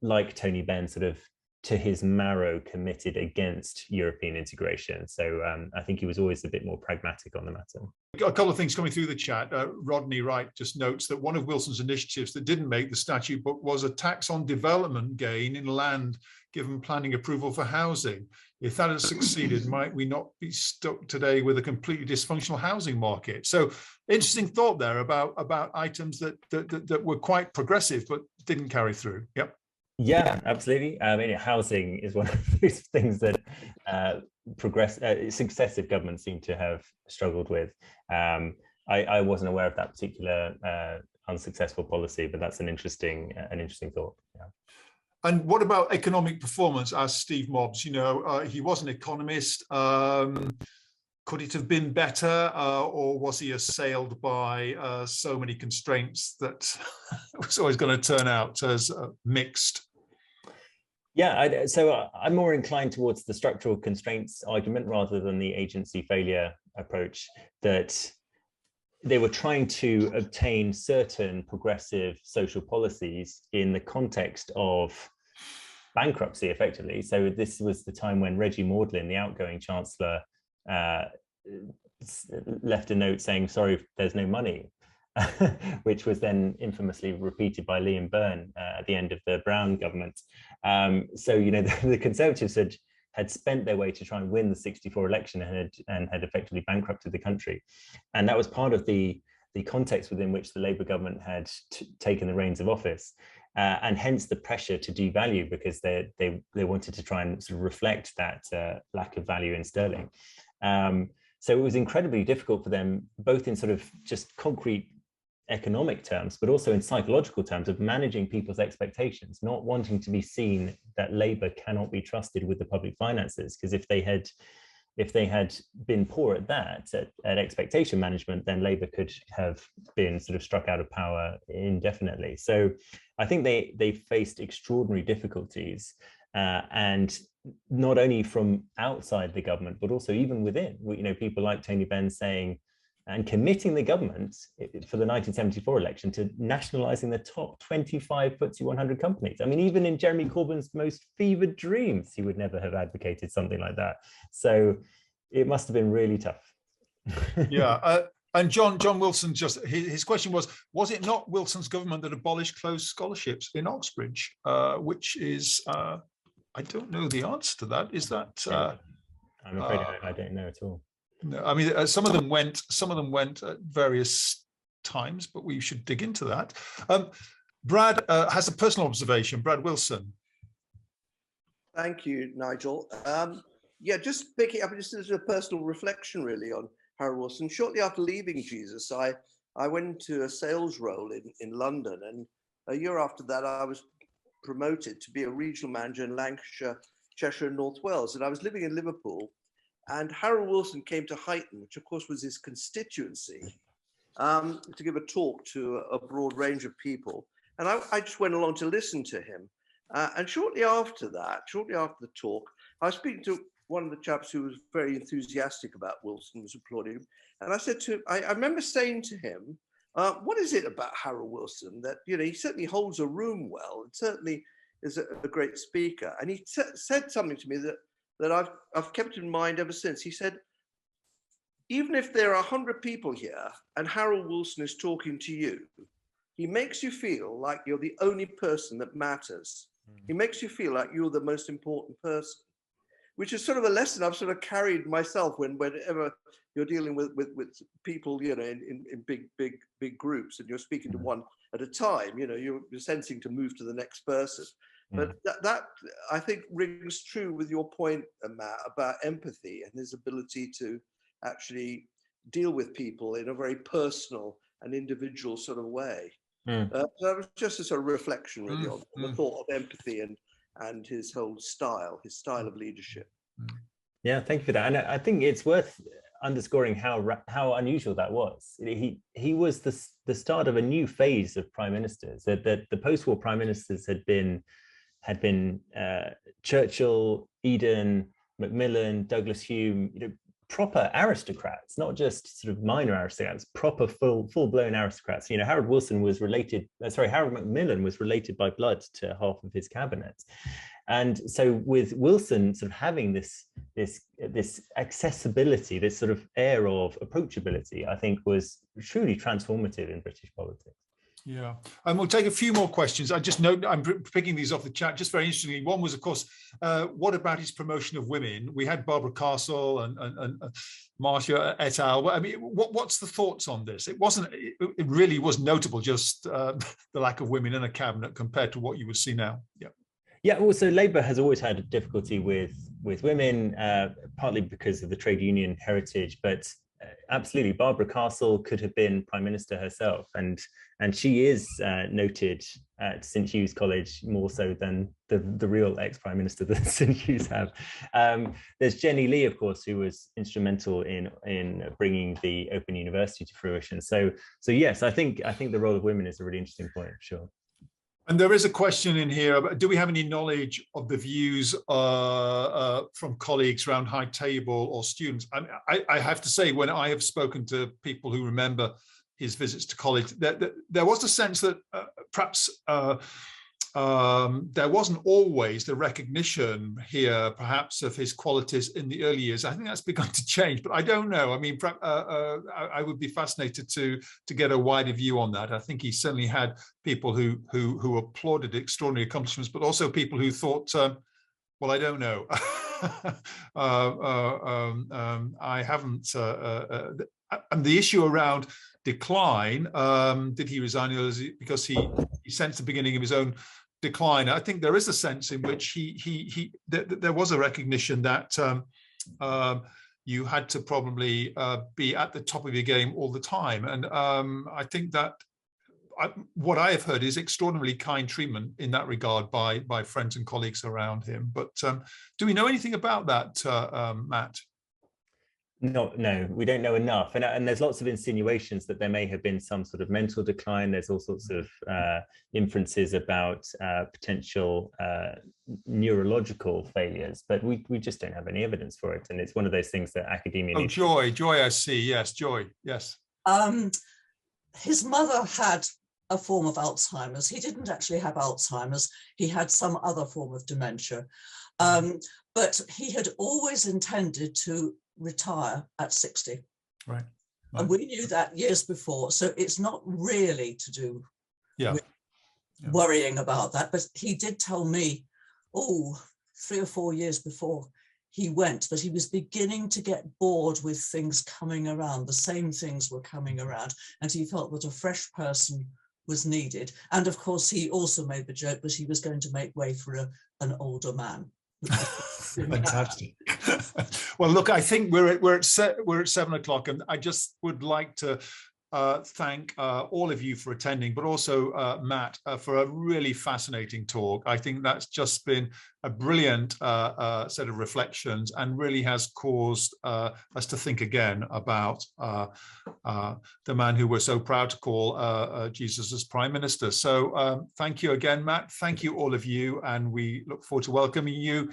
like Tony Benn, sort of to his marrow committed against European integration. So I think he was always a bit more pragmatic on the matter. A couple of things coming through the chat. Rodney Wright just notes that one of Wilson's initiatives that didn't make the statute book was a tax on development gain in land given planning approval for housing. If that had succeeded, might we not be stuck today with a completely dysfunctional housing market? So interesting thought there about items that were quite progressive but didn't carry through. Yep. Yeah, absolutely. I mean, housing is one of those things that successive governments seem to have struggled with. I wasn't aware of that particular unsuccessful policy, but that's an interesting thought. Yeah. And what about economic performance? Asked Steve Mobbs. He was an economist. Could it have been better, or was he assailed by so many constraints that it was always going to turn out as mixed? Yeah, so I'm more inclined towards the structural constraints argument rather than the agency failure approach, that they were trying to obtain certain progressive social policies in the context of bankruptcy, effectively. So this was the time when Reggie Maudlin, the outgoing chancellor, left a note saying, sorry, there's no money, which was then infamously repeated by Liam Byrne at the end of the Brown government. So, the Conservatives had spent their way to try and win the 64 election and had effectively bankrupted the country. And that was part of the context within which the Labour government had taken the reins of office. And hence the pressure to devalue, because they wanted to try and sort of reflect that lack of value in sterling. So it was incredibly difficult for them, both in sort of just concrete economic terms, but also in psychological terms of managing people's expectations, not wanting to be seen that Labour cannot be trusted with the public finances. Because if they had been poor at that, at expectation management, then Labour could have been sort of struck out of power indefinitely. So I think they faced extraordinary difficulties, and not only from outside the government, but also even within. People like Tony Benn saying, and committing the government for the 1974 election to nationalising the top 25 FTSE 100 companies. I mean, even in Jeremy Corbyn's most fevered dreams, he would never have advocated something like that. So it must have been really tough. Yeah. And John Wilson, just his question was it not Wilson's government that abolished closed scholarships in Oxbridge? Which is, I don't know the answer to that. Is that? I'm afraid I don't know at all. No, I mean, some of them went at various times, but we should dig into that. Brad has a personal observation. Brad Wilson. Thank you, Nigel. Yeah, just picking up just as a personal reflection, really, on Harold Wilson. Shortly after leaving Jesus, I went into a sales role in London, and a year after that, I was promoted to be a regional manager in Lancashire, Cheshire, and North Wales. And I was living in Liverpool, and Harold Wilson came to Huyton, which of course was his constituency, to give a talk to a broad range of people. And I just went along to listen to him. And shortly after the talk, I was speaking to one of the chaps who was very enthusiastic about Wilson, was applauding him. And I said to him, I remember saying to him, what is it about Harold Wilson that, you know, he certainly holds a room well, and certainly is a great speaker. And he said something to me that I've kept in mind ever since. He said, even if there are 100 people here and Harold Wilson is talking to you, he makes you feel like you're the only person that matters. He makes you feel like you're the most important person, which is sort of a lesson I've sort of carried myself whenever you're dealing with people, you know, in big groups, and you're speaking to one at a time, you know, you're sensing to move to the next person. But that I think rings true with your point, Matt, about empathy and his ability to actually deal with people in a very personal and individual sort of way. So that was just a sort of reflection, really, on the thought of empathy and his whole style, of leadership. Yeah, thank you for that. And I think it's worth underscoring how unusual that was. He was the start of a new phase of prime ministers. That the post-war prime ministers had been Churchill, Eden, Macmillan, Douglas Hume, you know, proper aristocrats, not just sort of minor aristocrats, proper full-blown aristocrats. You know, Harold Macmillan was related by blood to half of his cabinet. And so with Wilson sort of having this accessibility, this sort of air of approachability, I think was truly transformative in British politics. Yeah, and we'll take a few more questions. I just note I'm picking these off the chat. Just very interestingly, one was, of course, what about his promotion of women? We had Barbara Castle and Marcia et al. But I mean, what's the thoughts on this? It really was notable, just the lack of women in a cabinet compared to what you would see now. Yeah. Yeah, well, so Labour has always had a difficulty with women, partly because of the trade union heritage, but absolutely, Barbara Castle could have been Prime Minister herself, and she is noted at St Hugh's College more so than the real ex-Prime Minister that St Hugh's have. There's Jenny Lee, of course, who was instrumental in bringing the Open University to fruition. So yes, I think the role of women is a really interesting point, for sure. And there is a question in here. Do we have any knowledge of the views from colleagues around High Table or students? I have to say, when I have spoken to people who remember his visits to college, there was a sense that perhaps there wasn't always the recognition here, perhaps, of his qualities in the early years. I think that's begun to change, but I don't know. I mean, I would be fascinated to get a wider view on that. I think he certainly had people who applauded extraordinary accomplishments, but also people who thought, well, I don't know. I haven't. And the issue around decline, did he resign because he sensed the beginning of his own decline? I think there is a sense in which there was a recognition that you had to probably be at the top of your game all the time. And I think that what I have heard is extraordinarily kind treatment in that regard by friends and colleagues around him. But do we know anything about that, Matt? No, we don't know enough. And there's lots of insinuations that there may have been some sort of mental decline. There's all sorts of inferences about potential neurological failures, but we just don't have any evidence for it. And it's one of those things that academia needs. Joy, I see. Yes, Joy. Yes. His mother had a form of Alzheimer's. He didn't actually have Alzheimer's. He had some other form of dementia. But he had always intended to retire at 60. Right. And we knew that years before. So it's not really to do with worrying about that. But he did tell me, 3 or 4 years before he went, that he was beginning to get bored with things coming around. The same things were coming around. And he felt that a fresh person was needed. And of course, he also made the joke that he was going to make way for an older man. Fantastic. Well, look, I think we're at 7 o'clock, and I just would like to thank all of you for attending, but also Matt for a really fascinating talk. I think that's just been a brilliant set of reflections, and really has caused us to think again about the man who we're so proud to call Jesus as Prime Minister. So thank you again, Matt. Thank you, all of you, and we look forward to welcoming you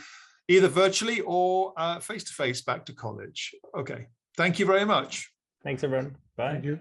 either virtually or face-to-face back to college. Okay, thank you very much. Thanks, everyone. Bye. Thank you.